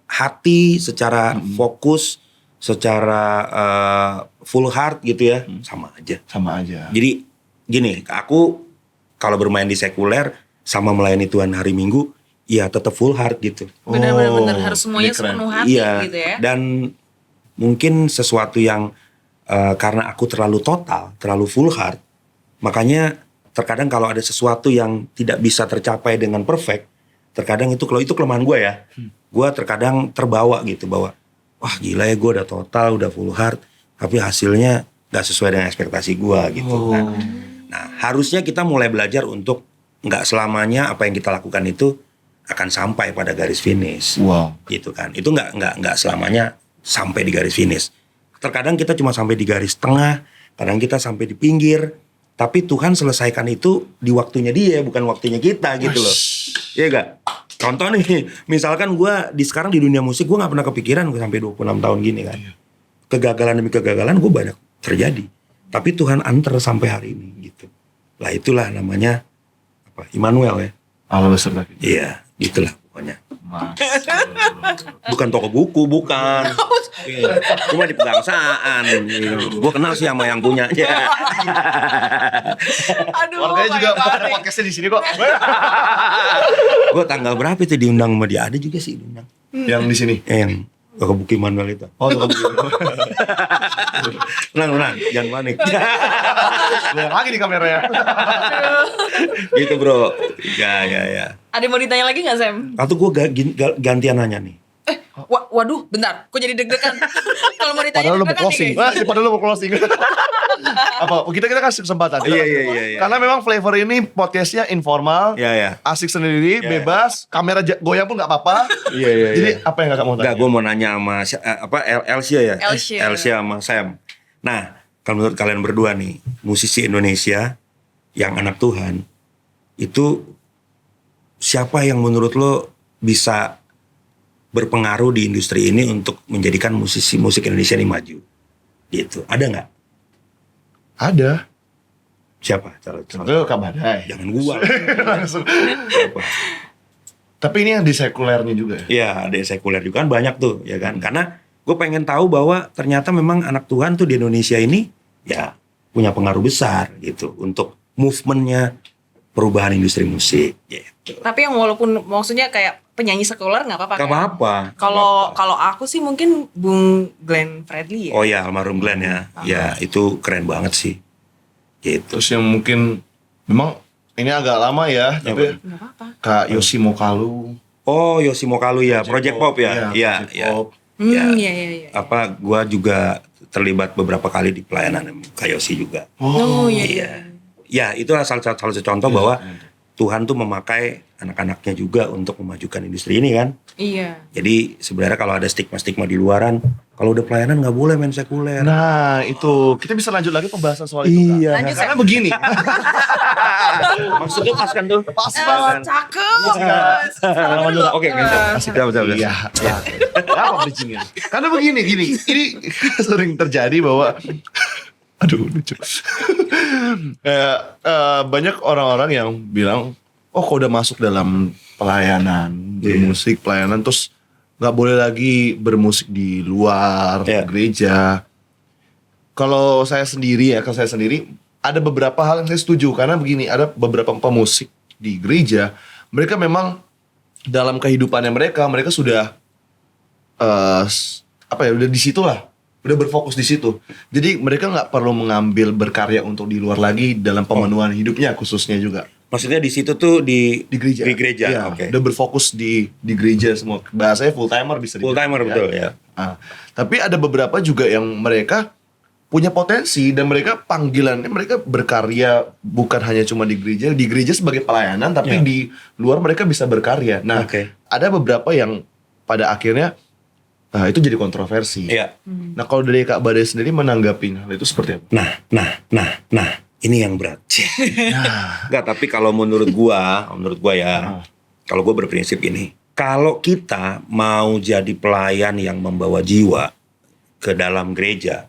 hati, secara fokus, secara full heart gitu ya, sama aja. Sama aja. Jadi gini, aku kalau bermain di sekuler sama melayani Tuhan hari Minggu, ya tetap full heart gitu. Benar-benar harus semuanya ini keren. sepenuh hati Iya. gitu ya. Dan mungkin sesuatu yang karena aku terlalu total, terlalu full heart, makanya terkadang kalau ada sesuatu yang tidak bisa tercapai dengan perfect, terkadang itu kalau itu kelemahan gue ya, gue terkadang terbawa gitu bahwa wah gila ya gue udah total, udah full heart, tapi hasilnya gak sesuai dengan ekspektasi gue gitu. Nah harusnya kita mulai belajar untuk nggak selamanya apa yang kita lakukan itu akan sampai pada garis finish. Wow. Gitu kan. Itu nggak selamanya sampai di garis finish. Terkadang kita cuma sampai di garis tengah, kadang kita sampai di pinggir, tapi Tuhan selesaikan itu di waktunya dia, bukan waktunya kita gitu loh. Iya gak? Contoh nih, misalkan gue sekarang di dunia musik, gue gak pernah kepikiran gue sampai 26 tahun gini kan. Kegagalan demi kegagalan gue banyak terjadi. Tapi Tuhan antar sampai hari ini gitu. Lah itulah namanya apa? Immanuel ya. Allah beserta kita. Iya, gitulah pokoknya. Mas. Bukan toko buku, bukan. Iya. Cuma di pegangsaan. Gue kenal sih sama yang punyanya. Aduh, Warganya juga banyak. podcastnya di sini kok. Gue tanggal berapa itu diundang sama dia? Ada juga sih diundang. Yang di sini. Yang ke Pemukiman Balita. Oh, tuh. Tenang, jangan panik. Goyang lagi di kamera ya. Gitu bro. Ya. Ada yang mau ditanya lagi nggak Sam? Atau gue gantian nanya nih. Waduh, bentar. Kok jadi deg-degan? Kalau mau ditanya Padahal lu mau deg-degan nih, closing. guys. Padahal lu mau closing. Apa? Kita kasih kesempatan. Iya. Karena memang Flavor ini podcastnya informal, Ya. asik sendiri, Iya. bebas, kamera goyang pun nggak apa-apa. Iya. Jadi apa yang kakak mau tanya? Enggak, gue mau nanya sama Elsia ya. Elsia. Elsia sama Sam. Nah, kalau menurut kalian berdua nih, musisi Indonesia yang anak Tuhan, itu siapa yang menurut lo bisa berpengaruh di industri ini untuk menjadikan musisi musik Indonesia ini maju? Gitu. Ada nggak? Ada. Siapa? Itu Kak Badai. Jangan gua. Langsung. Siapa? Tapi ini yang di sekulernya juga ya? Iya, ada yang sekuler juga kan banyak tuh, ya kan? Karena gue pengen tahu bahwa ternyata memang anak Tuhan tuh di Indonesia ini ya punya pengaruh besar gitu untuk movementnya perubahan industri musik. Gitu. Tapi yang walaupun maksudnya kayak penyanyi sekuler nggak apa-apa. Gak kan? apa-apa. Kalau aku sih mungkin Bung Glenn Fredly ya. Oh ya, almarhum Glenn ya. Ya itu keren banget sih. Gitu. Terus yang mungkin memang ini agak lama ya, tapi Nggak apa-apa. Kak Yosi Mokalu. Oh, Yosi Mokalu ya, Project Pop ya. Iya, Project iya. Pop. Iya. Apa gua juga terlibat beberapa kali di pelayanan Kak Yosi juga. Oh iya. Iya. Ya, itu salah satu contoh bahwa Tuhan tuh memakai anak-anaknya juga untuk memajukan industri ini kan. Iya. Jadi sebenarnya kalau ada stigma-stigma di luaran, kalau udah pelayanan nggak boleh main sekuler. Nah itu kita bisa lanjut lagi pembahasan soal itu Kak. Iya. Lanjut, Karena Sam. begini. Maksudnya pas kan tuh. Pas Eh, banget. cakep. Oke, betul. Iya. Apa bridgingnya? Karena begini, ini sering terjadi bahwa, aduh lucu. Banyak orang-orang yang bilang, oh kok udah masuk dalam pelayanan, bermusik pelayanan, terus nggak boleh lagi bermusik di luar gereja. Kalau saya sendiri ada beberapa hal yang saya setuju karena begini, ada beberapa pemusik di gereja, mereka memang dalam kehidupannya mereka sudah udah di situ lah, udah berfokus di situ. Jadi mereka nggak perlu mengambil berkarya untuk di luar lagi dalam pemenuhan hidupnya khususnya juga. Maksudnya di situ tuh di Di gereja. Iya, Oke. udah berfokus di gereja semua. Bahasanya full timer bisa Full dibilang, timer betul ya. Tapi ada beberapa juga yang mereka punya potensi dan mereka panggilannya mereka berkarya bukan hanya cuma di gereja sebagai pelayanan, tapi di luar mereka bisa berkarya. Nah, ada beberapa yang pada akhirnya itu jadi kontroversi. Iya. Nah, kalau dari Kak Badai sendiri menanggapi hal itu seperti apa? Nah, ini yang berat. Enggak, tapi kalau menurut gua ya, kalau gua berprinsip ini, kalau kita mau jadi pelayan yang membawa jiwa ke dalam gereja,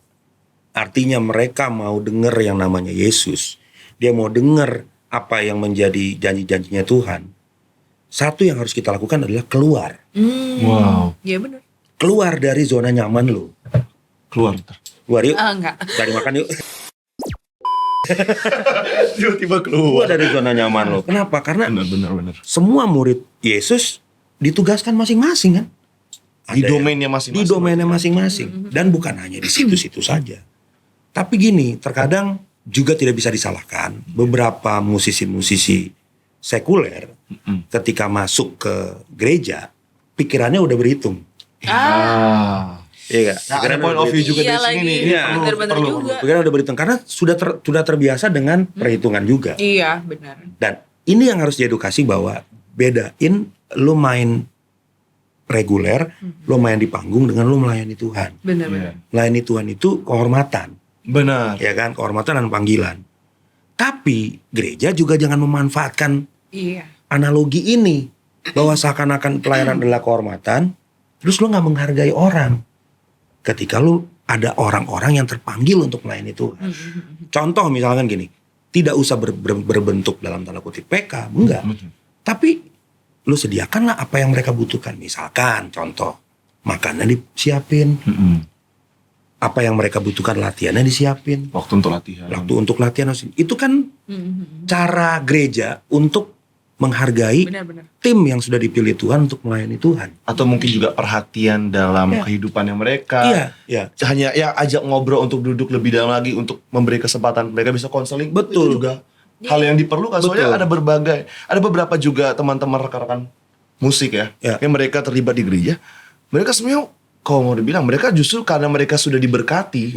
artinya mereka mau dengar yang namanya Yesus. Dia mau dengar apa yang menjadi janji-janjinya Tuhan. Satu yang harus kita lakukan adalah keluar. Wow. Iya benar. Keluar dari zona nyaman lu. Keluar. Keluar yuk. Enggak. Cari makan yuk. Tiba-tiba Keluar keluar. dari zona nyaman lu. Kenapa? Karena Benar. semua murid Yesus ditugaskan masing-masing kan. Di Ada domainnya di masing-masing. domainnya masing-masing. Dan bukan hanya di situ-situ saja. Tapi gini, terkadang juga tidak bisa disalahkan. Beberapa musisi-musisi sekuler ketika masuk ke gereja, pikirannya udah berhitung. Iya gak? Nah, ada point of view juga Iya dari sini lagi. nih. Iya. Bener-bener juga. Pikirannya udah berhitung. Karena sudah terbiasa dengan perhitungan juga. Iya benar. Dan ini yang harus diedukasi bahwa bedain lu main reguler, lu main di panggung dengan lu melayani Tuhan. Benar-benar. Melayani Tuhan itu kehormatan. Benar. Ya kan, kehormatan dan panggilan. Tapi gereja juga jangan memanfaatkan Iya. analogi ini bahwa seakan-akan pelayanan adalah kehormatan, terus lu nggak menghargai orang. Ketika lu ada orang-orang yang terpanggil untuk melayani Tuhan. Contoh misalkan gini, tidak usah berbentuk dalam tanda kutip PK, enggak. Tapi lu sediakanlah apa yang mereka butuhkan. Misalkan contoh, makanan disiapin. Apa yang mereka butuhkan, latihannya disiapin. Waktu untuk latihan. Waktu untuk latihan. Itu kan cara gereja untuk menghargai Benar-benar. tim yang sudah dipilih Tuhan untuk melayani Tuhan. Atau mungkin juga perhatian dalam kehidupannya mereka. Iya. Hanya ya ajak ngobrol untuk duduk lebih dalam lagi, untuk memberi kesempatan mereka bisa konseling. Betul. Itu juga hal yang diperlukan. Soalnya Betul. ada beberapa juga teman-teman rekan-rekan musik ya, yang mereka terlibat di gereja. Mereka sebenarnya kalau mau dibilang, mereka justru karena mereka sudah diberkati,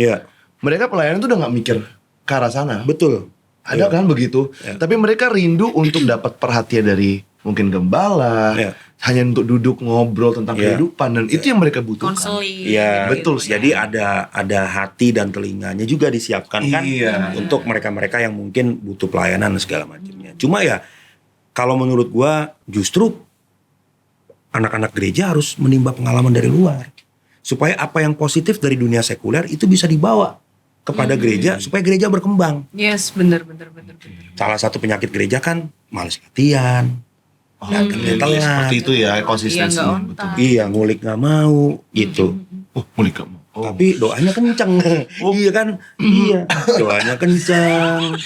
mereka pelayanan tuh udah nggak mikir ke arah sana. Betul. Ada kan begitu. Tapi mereka rindu untuk dapat perhatian dari mungkin gembala, hanya untuk duduk ngobrol tentang kehidupan, dan itu yang mereka butuhkan. Konseling. Iya, betul. Jadi ada hati dan telinganya juga disiapkan kan untuk mereka-mereka yang mungkin butuh pelayanan dan segala macamnya. Cuma ya kalau menurut gua justru anak-anak gereja harus menimba pengalaman dari luar. Supaya apa yang positif dari dunia sekuler itu bisa dibawa kepada gereja supaya gereja berkembang. Yes, benar. Salah satu penyakit gereja kan malas latihan. Datangnya telat. Seperti itu ya, konsistensi. Iya, nggak on betul. time. Iya, ngulik nggak mau gitu. Oh, mulik kamu. Oh. Tapi doanya kenceng. Iya kan? Iya. Doanya kenceng.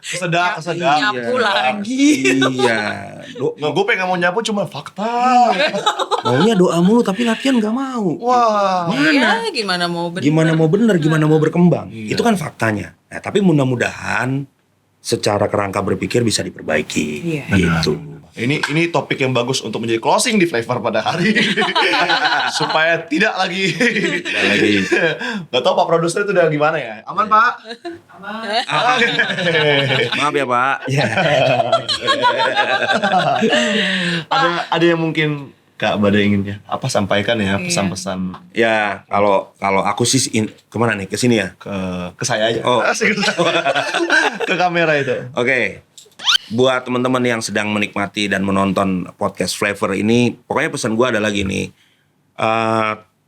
Kesedak. Nyapu lagi. Iya. Nggak, gue pengen mau nyapu cuma fakta. Maunya doa mulu tapi latihan nggak mau. Wah. Ya, gimana mau benar? Gimana mau berkembang. Itu kan faktanya. Nah, tapi mudah-mudahan secara kerangka berpikir bisa diperbaiki. Iya. Gitu. Ini topik yang bagus untuk menjadi closing di Flavor pada hari ini. Supaya tidak lagi. Gak tau Pak produser itu udah gimana ya? Aman Pak? Aman. Maaf ya Pak. Ada yang mungkin Kak Badai ingin sampaikan ya pesan-pesan Ya kalau aku sih kemana nih? Ke sini ya? ke saya aja. Oh. Ke kamera itu. Oke. Buat teman-teman yang sedang menikmati dan menonton podcast Flavor ini, pokoknya pesan gue adalah gini,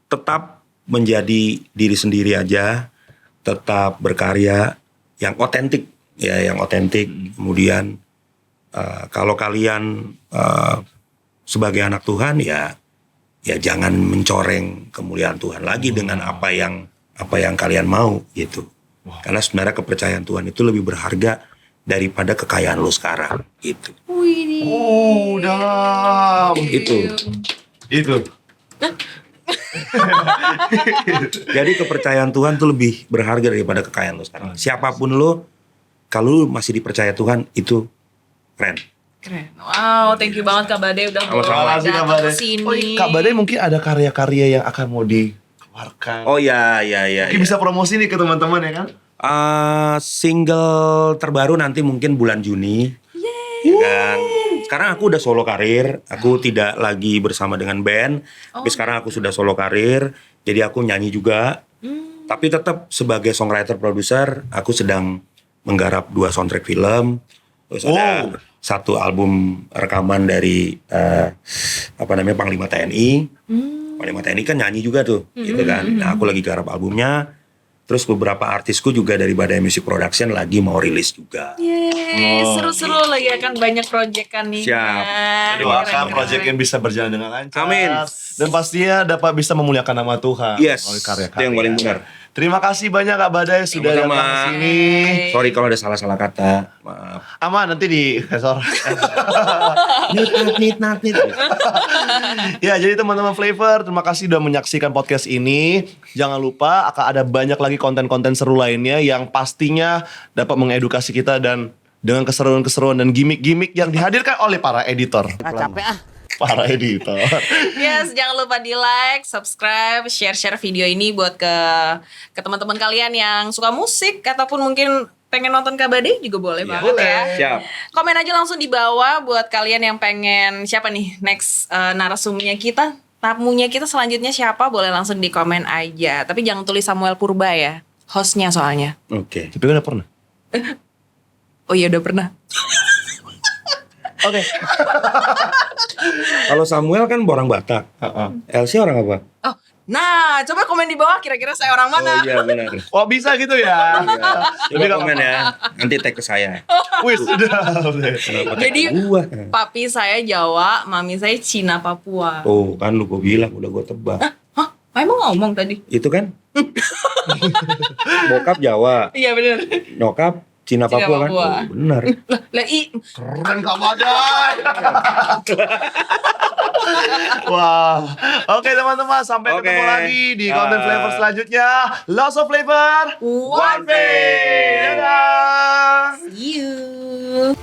tetap menjadi diri sendiri aja, tetap berkarya yang otentik, Kemudian kalau kalian sebagai anak Tuhan ya jangan mencoreng kemuliaan Tuhan lagi dengan apa yang kalian mau gitu. Karena sebenarnya kepercayaan Tuhan itu lebih berharga daripada kekayaan lo sekarang gitu. Dalam. Itu. Jadi kepercayaan Tuhan tuh lebih berharga daripada kekayaan lo sekarang. Siapapun lo, kalau lo masih dipercaya Tuhan, itu keren. Wow, thank you banget Kak Badai udah mau datang ke sini. Oh, Kak Badai mungkin ada karya-karya yang akan mau dikeluarkan. Oh ya. Mungkin bisa promosi nih ke teman-teman ya kan? Single terbaru nanti mungkin bulan Juni. Kan? Sekarang aku udah solo karir. Aku tidak lagi bersama dengan band. Tapi sekarang aku sudah solo karir. Jadi aku nyanyi juga. Tapi tetap sebagai songwriter produser, aku sedang menggarap 2 soundtrack film. Terus ada 1 album rekaman dari Panglima TNI. Panglima TNI kan nyanyi juga tuh, gitu kan. Nah, aku lagi garap albumnya. Terus beberapa artisku juga dari Badai Music Production lagi mau rilis juga. Seru-seru lagi akan banyak proyekan nih. Siap. Doakan proyeknya bisa berjalan dengan lancar. Amin. Dan pastinya dapat bisa memuliakan nama Tuhan. Yes, melalui karya-karya. itu yang paling benar. Terima kasih banyak Kak Badai sudah datang ke sini. Sorry kalau ada salah-salah kata. Maaf. Aman nanti di sensor. Nit. Ya, jadi teman-teman Flavor, terima kasih sudah menyaksikan podcast ini. Jangan lupa akan ada banyak lagi konten-konten seru lainnya yang pastinya dapat mengedukasi kita dan dengan keseruan-keseruan dan gimmick-gimmick yang dihadirkan oleh para editor. Para editor. Yes, jangan lupa di like, subscribe, share video ini buat ke teman-teman kalian yang suka musik ataupun mungkin pengen nonton Kak Badai juga boleh banget ya. Siap. Komen aja langsung di bawah buat kalian yang pengen siapa nih next narasumnya kita, tamunya kita selanjutnya siapa, boleh langsung di komen aja. Tapi jangan tulis Samuel Purba ya, hostnya soalnya. Oke. Tapi kan udah pernah. Oh iya udah pernah. Oke. Kalau Samuel kan orang Batak. Elsie orang apa? Oh, nah coba komen di bawah kira-kira saya orang mana? Oh iya benar. Oh bisa gitu ya. Coba komen ya. Nanti tag ke saya. Wih sudah. Jadi Gua. papi saya Jawa, mami saya Cina Papua. Oh kan lu gue bilang udah gue tebak. Hah? Emang ngomong tadi? Itu kan. Bokap Jawa, Iya bener. nyokap Cina Papua kan? Papua. Oh, benar. Lah Keren Kak Badai. Wah, oke teman-teman, sampai Oke. ketemu lagi di Ya. konten flavor selanjutnya. Lots of flavor, One way. Dadah. see you.